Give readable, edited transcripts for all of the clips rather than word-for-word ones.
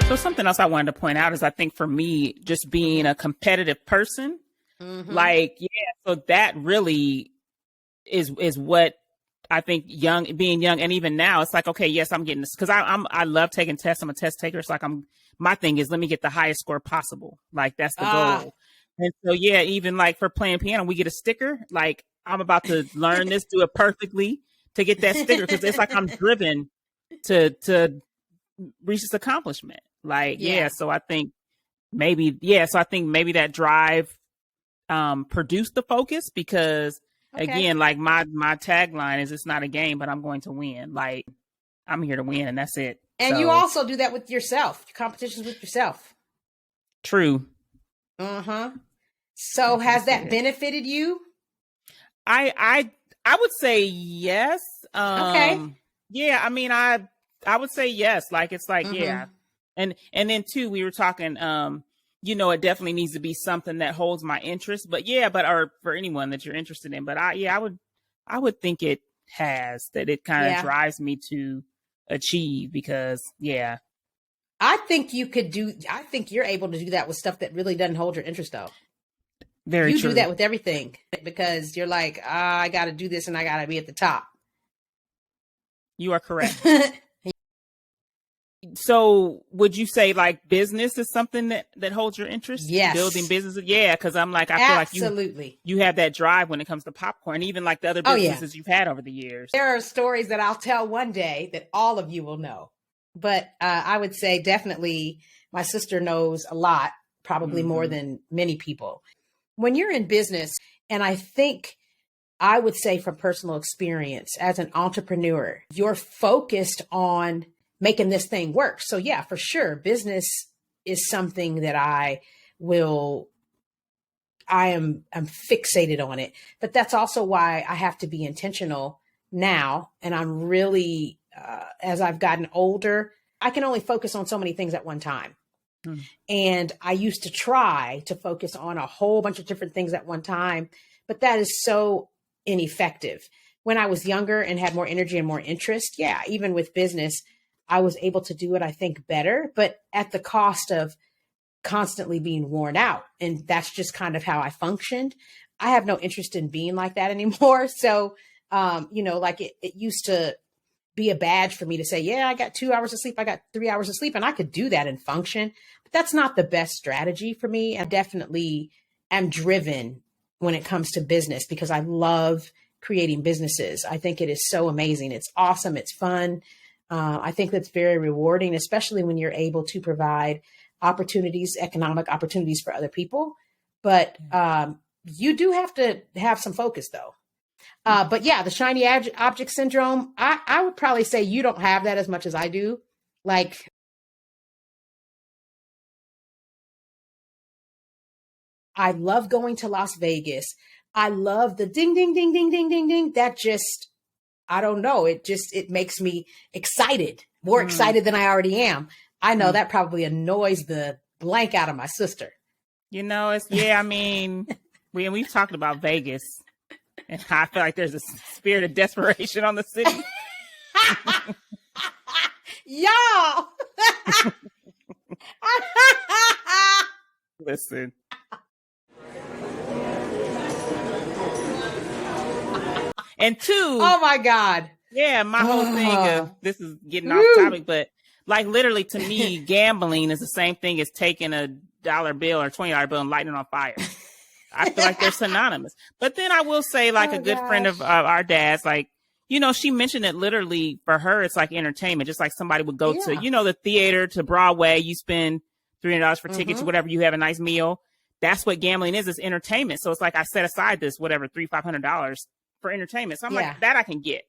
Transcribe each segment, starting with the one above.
So something else I wanted to point out is I think for me, just being a competitive person, like, yeah, so that really is what I think being young, and even now, it's like, okay, yes, I'm getting this because I love taking tests. I'm a test taker. It's like my thing is let me get the highest score possible. Like that's the goal. And so yeah, even like for playing piano, we get a sticker. Like I'm about to learn this, do it perfectly to get that sticker because it's like I'm driven to reach this accomplishment. Like yeah, so I think maybe that drive produced the focus because. Okay. Again, like my tagline is it's not a game, but I'm going to win. Like I'm here to win and that's it. And so, you also do that with yourself, competitions with yourself. True. So has that benefited you? I would say yes. Okay. Yeah, I mean I would say yes. Like it's like, yeah. And then too, we were talking it definitely needs to be something that holds my interest, but or for anyone that you're interested in. But I would think it has that it kind of drives me to achieve because I think you're able to do that with stuff that really doesn't hold your interest though. Very true. You do that with everything because you're like, I got to do this and I got to be at the top. You are correct. So would you say like business is something that holds your interest? Yes. Building businesses? Yeah. Cause I'm like, I feel like you have that drive when it comes to PopKorn, even like the other businesses you've had over the years. There are stories that I'll tell one day that all of you will know, but I would say definitely my sister knows a lot, probably more than many people. When you're in business, and I think I would say from personal experience as an entrepreneur, you're focused on making this thing work. So yeah, for sure. Business is something that I'm fixated on it, but that's also why I have to be intentional now. And I'm really, as I've gotten older, I can only focus on so many things at one time. And I used to try to focus on a whole bunch of different things at one time, but that is so ineffective. When I was younger and had more energy and more interest, even with business, I was able to do it, I think, better, but at the cost of constantly being worn out. And that's just kind of how I functioned. I have no interest in being like that anymore. So, like it used to be a badge for me to say, I got 2 hours of sleep. I got 3 hours of sleep, and I could do that and function. But that's not the best strategy for me. I definitely am driven when it comes to business because I love creating businesses. I think it is so amazing. It's awesome. It's fun. I think that's very rewarding, especially when you're able to provide economic opportunities for other people. But you do have to have some focus, though. But the shiny object syndrome, I would probably say you don't have that as much as I do. Like, I love going to Las Vegas. I love the ding, ding, ding, ding, ding, ding, ding. That just, I don't know. It makes me excited, more excited than I already am. I know that probably annoys the blank out of my sister. I mean, we've talked about Vegas and I feel like there's a spirit of desperation on the city. Y'all. Listen. And two, oh my God. Yeah, my whole thing of this is getting off topic, but like literally to me, gambling is the same thing as taking a $1 bill or $20 bill and lighting it on fire. I feel like they're synonymous. But then I will say, like a good friend of our dad's, like, she mentioned it literally for her, it's like entertainment, just like somebody would go to, the theater, to Broadway, you spend $300 for tickets or whatever, you have a nice meal. That's what gambling is entertainment. So it's like I set aside this, whatever, $300-500 for entertainment. So I'm like, that I can get.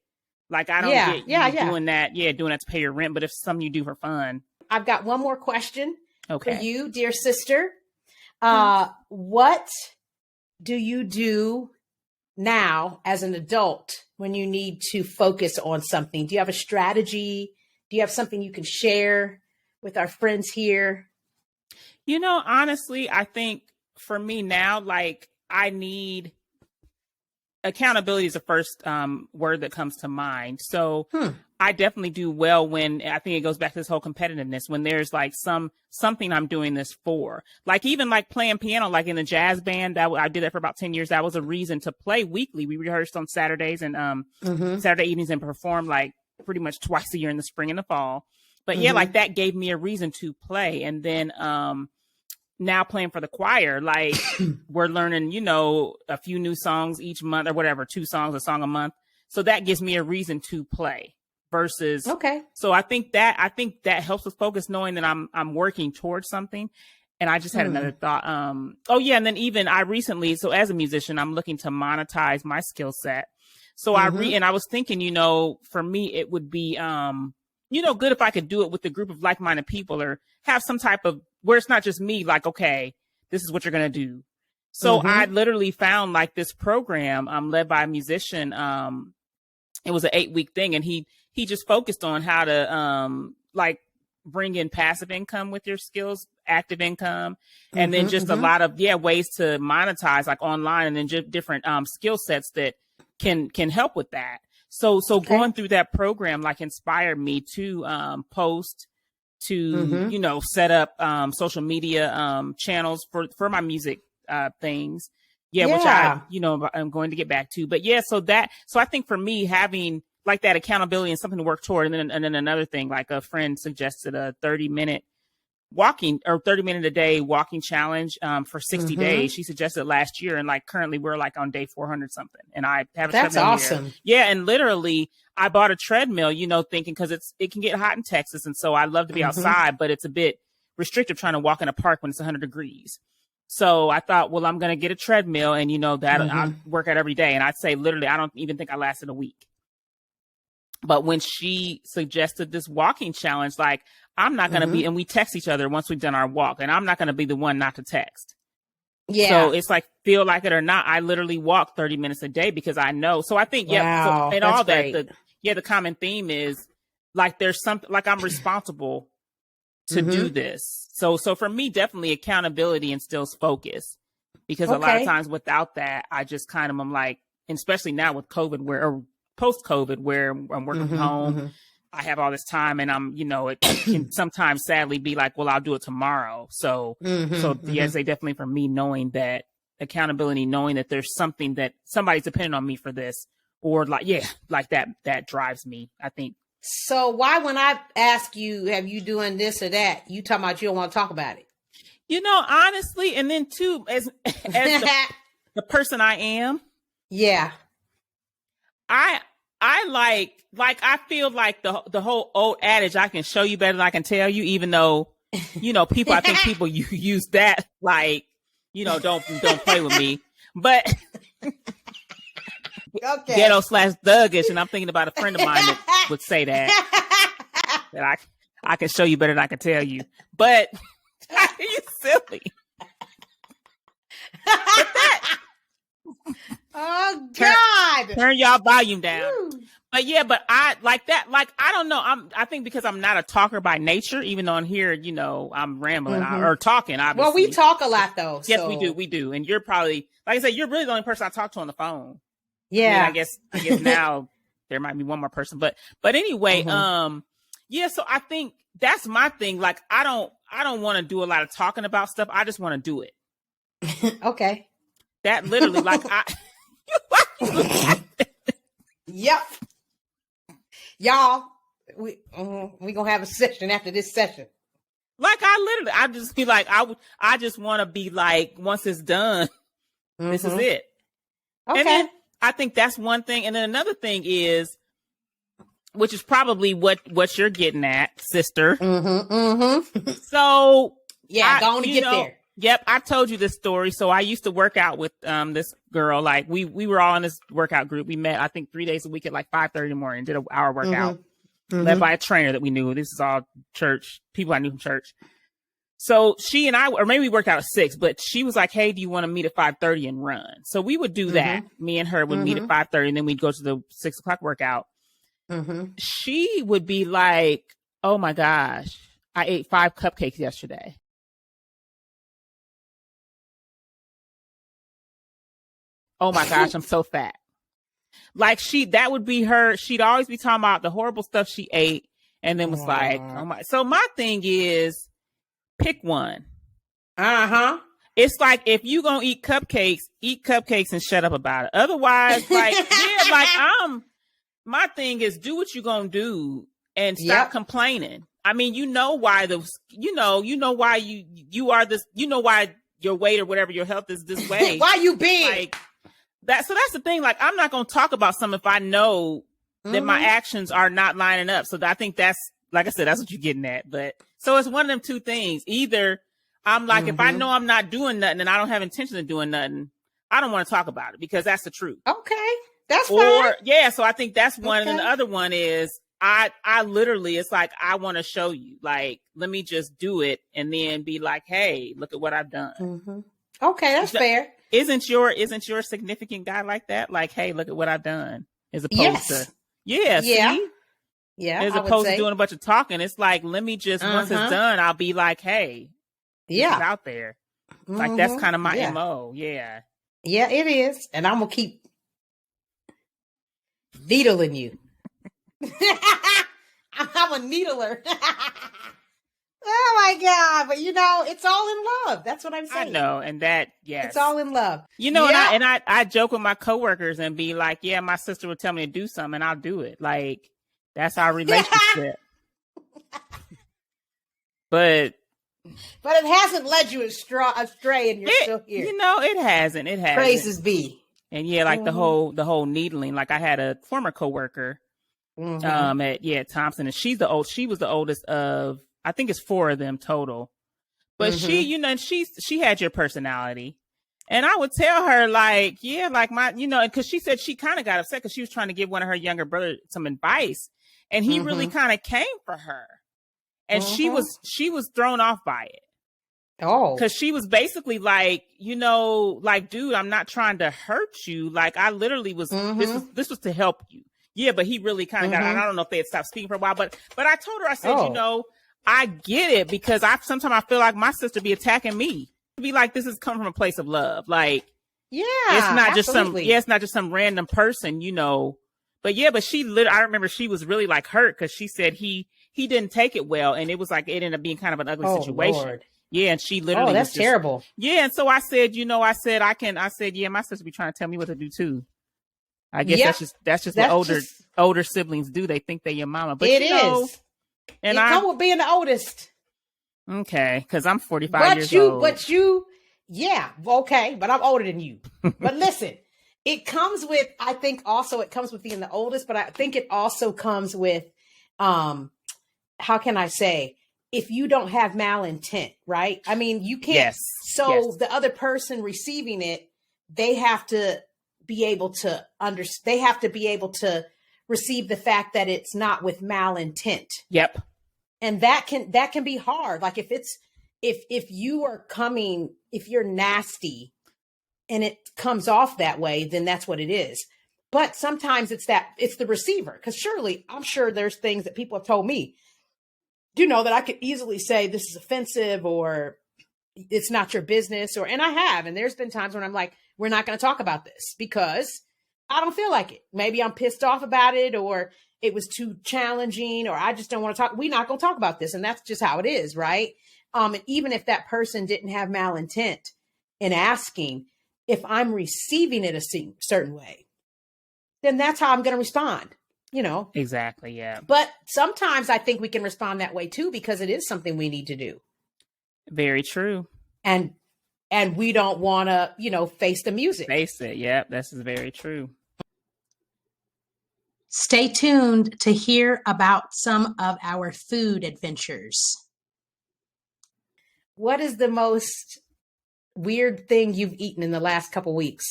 Like, I don't get you doing that. Yeah, doing that to pay your rent. But if it's something you do for fun. I've got one more question for you, dear sister. What do you do now as an adult when you need to focus on something? Do you have a strategy? Do you have something you can share with our friends here? Honestly, I think for me now, like I need accountability is the first word that comes to mind. So I definitely do well when, I think it goes back to this whole competitiveness, when there's like something I'm doing this for, like even like playing piano, like in the jazz band that I did that for about 10 years. That was a reason to play weekly. We rehearsed on Saturdays and Saturday evenings and performed like pretty much twice a year in the spring and the fall. But yeah, like that gave me a reason to play. And then now playing for the choir, like we're learning, you know, a few new songs each month or whatever, 2 songs, a song a month. So that gives me a reason to play versus. Okay. So I think that helps us focus, knowing that I'm working towards something. And I just had another thought. Oh yeah. And then even I recently, so as a musician, I'm looking to monetize my skill set. So and I was thinking, you know, for me, it would be, you know, good if I could do it with a group of like-minded people, or have some type of, where it's not just me, like, okay, this is what you're going to do. So I literally found like this program led by a musician. It was an 8-week thing, and he just focused on how to like bring in passive income with your skills, active income, and then just a lot of ways to monetize like online, and then just different skill sets that can help with that. So going through that program like inspired me to post, to you know, set up social media channels for my music things. Which I, you know, I'm going to get back to. But so I think for me, having like that accountability and something to work toward, and then another thing, like a friend suggested a 30-minute walking, or 30-minute a day walking challenge for 60 days. She suggested last year, and like currently we're like on day 400 something, and I have a That's treadmill awesome. here. And literally I bought a treadmill, you know, thinking, because it can get hot in Texas, and so I love to be outside, but it's a bit restrictive trying to walk in a park when it's 100 degrees. So I thought, well, I'm going to get a treadmill, and you know that I'll work out every day. And I'd say literally, I don't even think I lasted a week. But when she suggested this walking challenge, like, I'm not going to be, and we text each other once we've done our walk, and I'm not going to be the one not to text. So it's like, feel like it or not, I literally walk 30 minutes a day, because I know. So I think, wow, and all that, the common theme is like, there's something, like I'm responsible to do this. So for me, definitely accountability instills focus, because a lot of times without that, I just kind of am like, and especially now with COVID, or post-COVID, where I'm working from home, I have all this time, and I'm, you know, it can sometimes sadly be like, well, I'll do it tomorrow. So yes, they definitely, for me, knowing that accountability, knowing that there's something that somebody's depending on me for this, or like, like that drives me, I think. So why, when I ask you, have you doing this or that, you talking about you don't want to talk about it? You know, honestly, and then too, as the person I am. Yeah. I like, I feel like the whole old adage, I can show you better than I can tell you, even though, you know, people, I think people use that, like, you know, don't play with me, but ghetto / thuggish. And I'm thinking about a friend of mine that would say that I can show you better than I can tell you, but you silly. Oh God! Turn y'all volume down. Woo. But I like that. Like, I don't know. I think because I'm not a talker by nature, even though in here, you know, I'm rambling or talking. Obviously. Well, we talk a lot though. Yes, we do. And you're probably, like I said, you're really the only person I talk to on the phone. Yeah. I mean, I guess now there might be one more person, but anyway, so I think that's my thing. Like, I don't want to do a lot of talking about stuff. I just want to do it. Okay. That literally, like, Yep. Y'all, we gonna have a session after this session. Like, I just be like, I just want to be like, once it's done, this is it. Okay. And then I think that's one thing. And then another thing is, which is probably what you're getting at, sister. So yeah, go on to get there. Yep, I told you this story. So I used to work out with this girl. Like, we were all in this workout group. We met, I think, 3 days a week at like 5:30 in the morning. Did an hour workout, led by a trainer that we knew. This is all church people I knew from church. So she and I, or maybe we worked out at 6, but she was like, "Hey, do you want to meet at 5:30 and run?" So we would do that. Me and her would meet at 5:30, and then we'd go to the 6 o'clock workout. She would be like, "Oh my gosh, I ate 5 cupcakes yesterday." Oh my gosh, I'm so fat. Like that would be her. She'd always be talking about the horrible stuff she ate, and then was like, "Oh my!" So my thing is, pick one. It's like if you gonna eat cupcakes and shut up about it. Otherwise, like my thing is, do what you gonna do and stop complaining. I mean, you know why why you are this. You know why your weight or whatever your health is this way. Why you big? Like that. So that's the thing. Like, I'm not gonna talk about something if I know that my actions are not lining up. So I think that's, like I said, that's what you're getting at. But so it's one of them two things. Either I'm like, if I know I'm not doing nothing and I don't have intention of doing nothing, I don't want to talk about it because that's the truth. Okay. That's fine. So I think that's one. Okay. And the other one is I literally, it's like, I want to show you, like, let me just do it and then be like, hey, look at what I've done. Okay. That's fair. Isn't your significant guy like that? Like, hey, look at what I've done, as opposed to, see? Yeah. As opposed to doing a bunch of talking. It's like, let me just, once it's done, I'll be like, hey, it's out there. Like, that's kind of my MO. Yeah. Yeah, it is. And I'm going to keep needling you. I'm a needler. Oh my God. But it's all in love. That's what I'm saying. I know. And that, yes. It's all in love. And I joke with my coworkers and be like, yeah, my sister would tell me to do something and I'll do it. Like, that's our relationship. But it hasn't led you astray and you're still here. It hasn't. It hasn't. Praises be. And like the whole needling. Like, I had a former coworker at Thompson, and she was the oldest of, I think it's 4 of them total. But she had your personality. And I would tell her, like, yeah, like because she said she kind of got upset because she was trying to give one of her younger brothers some advice. And he really kind of came for her. And she was thrown off by it. Oh. Because she was basically like, like, dude, I'm not trying to hurt you. Like, I literally was, this was to help you. Yeah, but he really kind of got, I don't know if they had stopped speaking for a while, but I told her, I said, I get it, because sometimes I feel like my sister be attacking me. Be like, this is coming from a place of love. Like, it's not it's not just some random person, But I remember she was really like hurt because she said he didn't take it well, and it was like it ended up being kind of an ugly situation. Lord. Yeah, and she literally that's terrible. Yeah, and so I said, my sister be trying to tell me what to do too. I guess that's just what older siblings do. They think they're your mama, but it is. And I come with being the oldest. Okay, because I'm 45 years old. But I'm older than you. But listen, it comes with, I think also it comes with being the oldest, but I think it also comes with, how can I say, if you don't have malintent, right? I mean, you can't. Yes. So the other person receiving it, they have to be able to they have to be able to receive the fact that it's not with malintent. Yep. And that can be hard. Like if you're nasty and it comes off that way, then that's what it is. But sometimes it's the receiver. Because surely, I'm sure there's things that people have told me, that I could easily say this is offensive or it's not your business, and I have. And there's been times when I'm like, we're not going to talk about this because I don't feel like it. Maybe I'm pissed off about it, or it was too challenging, or I just don't want to talk. We're not going to talk about this. And that's just how it is. Right. And even if that person didn't have malintent in asking, if I'm receiving it a certain way, then that's how I'm going to respond, Exactly. Yeah. But sometimes I think we can respond that way too, because it is something we need to do. Very true. And we don't want to, face the music. Face it. Yeah, this is very true. Stay tuned to hear about some of our food adventures. What is the most weird thing you've eaten in the last couple weeks?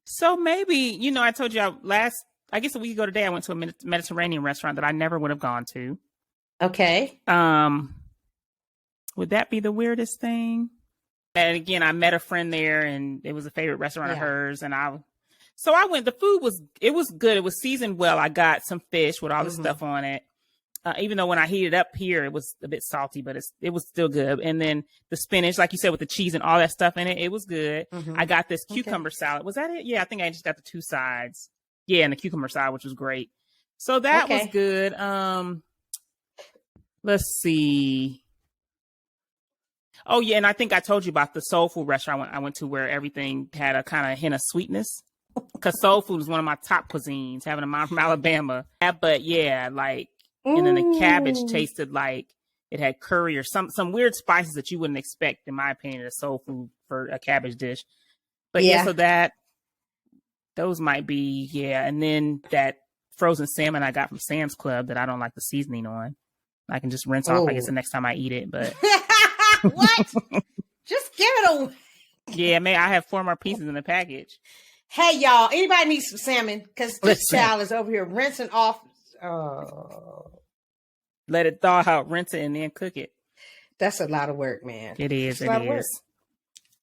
So maybe, I told you I guess a week ago today, I went to a Mediterranean restaurant that I never would have gone to. Okay. Would that be the weirdest thing? And again, I met a friend there, and it was a favorite restaurant of hers. And so I went. The food was good. It was seasoned well. I got some fish with all the stuff on it. even though when I heated it up here, it was a bit salty, but it was still good. And then the spinach, like you said, with the cheese and all that stuff in it, it was good. I got this cucumber salad. Was that it? Yeah, I think I just got the 2 sides. Yeah, and the cucumber salad, which was great. So that was good. Let's see. Oh yeah, and I think I told you about the soul food restaurant I went to where everything had a kind of hint of sweetness. Because soul food is one of my top cuisines, having a mom from Alabama. But yeah, like, and then the cabbage tasted like it had curry or some weird spices that you wouldn't expect, in my opinion, as soul food for a cabbage dish. But yeah, so those might be, and then that frozen salmon I got from Sam's Club that I don't like the seasoning on. I can just rinse off, I guess, the next time I eat it. But what? Just give it away. Yeah, man, I have 4 more pieces in the package. Hey, y'all, anybody needs some salmon? Because this child is over here rinsing off. Let it thaw out, rinse it, and then cook it. That's a lot of work, man. It is. It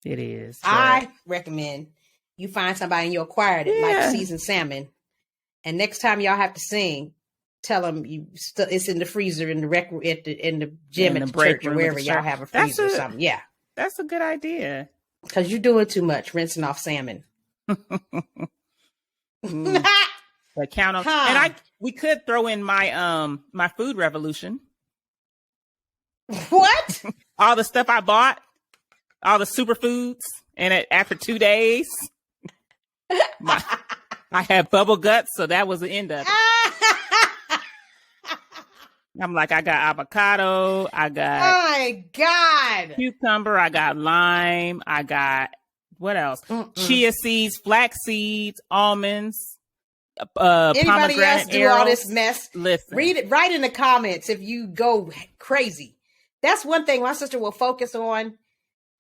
is. I recommend you find somebody and you acquire it like seasoned salmon. And next time y'all have to sing, tell them it's in the freezer in the gym at the church or wherever y'all have a freezer or something. Yeah, that's a good idea. Because you're doing too much rinsing off salmon. But count on, and we could throw in my my food revolution. What? All the stuff I bought, all the superfoods, and after 2 days, I had bubble guts, so that was the end of it. I'm like, I got avocado, I got my God, cucumber, I got lime, I got what else? Chia seeds, flax seeds, almonds, anybody else do all this mess? Listen. Read it right in the comments if you go crazy. That's one thing my sister will focus on.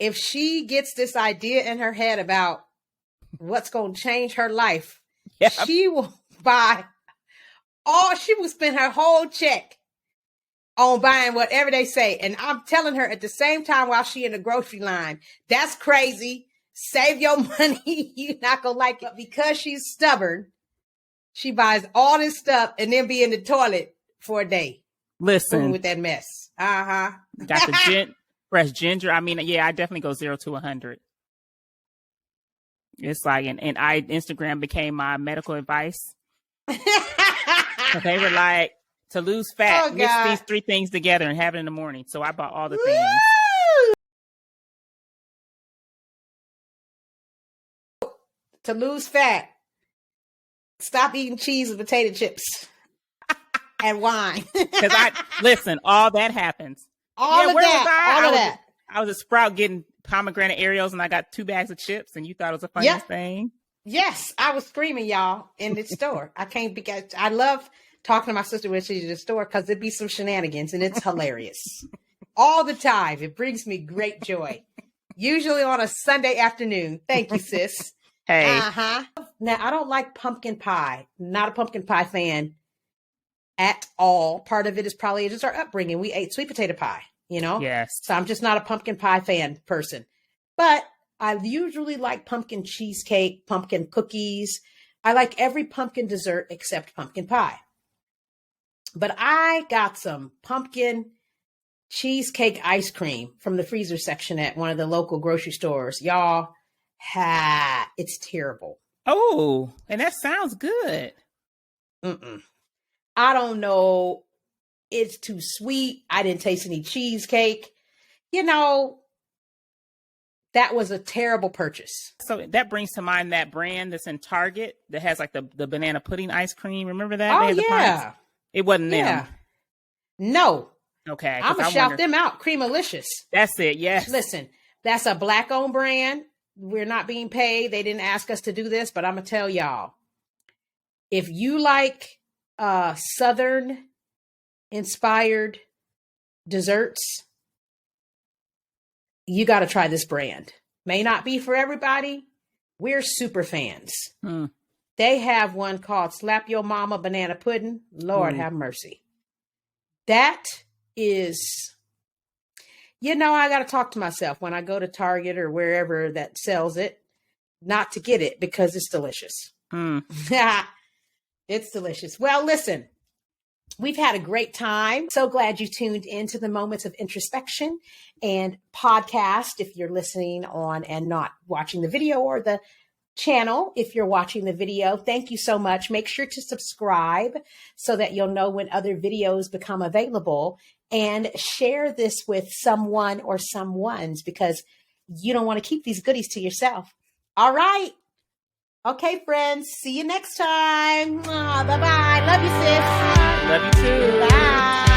If she gets this idea in her head about what's going to change her life, she will she will spend her whole check on buying whatever they say. And I'm telling her at the same time while she in the grocery line, that's crazy. Save your money. You're not going to like it. But because she's stubborn, she buys all this stuff and then be in the toilet for a day. Listen. With that mess. Got the fresh ginger. I mean, I definitely go 0 to 100. It's like, and Instagram became my medical advice. They were like, to lose fat, mix these 3 things together and have it in the morning. So I bought all the things. To lose fat, stop eating cheese and potato chips and wine. Because listen, all that happens. All of that. I was at Sprout getting pomegranate Oreos and I got 2 bags of chips and you thought it was the funniest thing? Yes, I was screaming, y'all, in the store. I love talking to my sister when she's in the store because there'd be some shenanigans and it's hilarious. All the time. It brings me great joy. Usually on a Sunday afternoon. Thank you, sis. Hey. Now, I don't like pumpkin pie. Not a pumpkin pie fan at all. Part of it is probably just our upbringing. We ate sweet potato pie, you know? Yes. So I'm just not a pumpkin pie fan person. But I usually like pumpkin cheesecake, pumpkin cookies. I like every pumpkin dessert except pumpkin pie. But I got some pumpkin cheesecake ice cream from the freezer section at one of the local grocery stores. Y'all, it's terrible. Oh, and that sounds good. I don't know. It's too sweet. I didn't taste any cheesecake. You know, that was a terrible purchase. So that brings to mind that brand that's in Target that has like the banana pudding ice cream. Remember that? Oh, yeah. It wasn't them. No. Okay. I'm going to shout them out. Creamalicious. That's it. Yes. Listen, that's a Black-owned brand. We're not being paid. They didn't ask us to do this, but I'm going to tell y'all. If you like Southern-inspired desserts, you got to try this brand. May not be for everybody. We're super fans. They have one called Slap Your Mama Banana Pudding. Lord have mercy. That is, I got to talk to myself when I go to Target or wherever that sells it, not to get it because it's delicious. It's delicious. Well, listen, We've had a great time. So glad you tuned into the Moments of Introspection and podcast if you're listening on and not watching the video, or the channel if you're watching the video. Thank you so much. Make sure to subscribe so that you'll know when other videos become available, and share this with someone or someones, because you don't want to keep these goodies to yourself. All right. Okay, friends. See you next time. Bye-bye. Love you, sis. Love you too. Bye.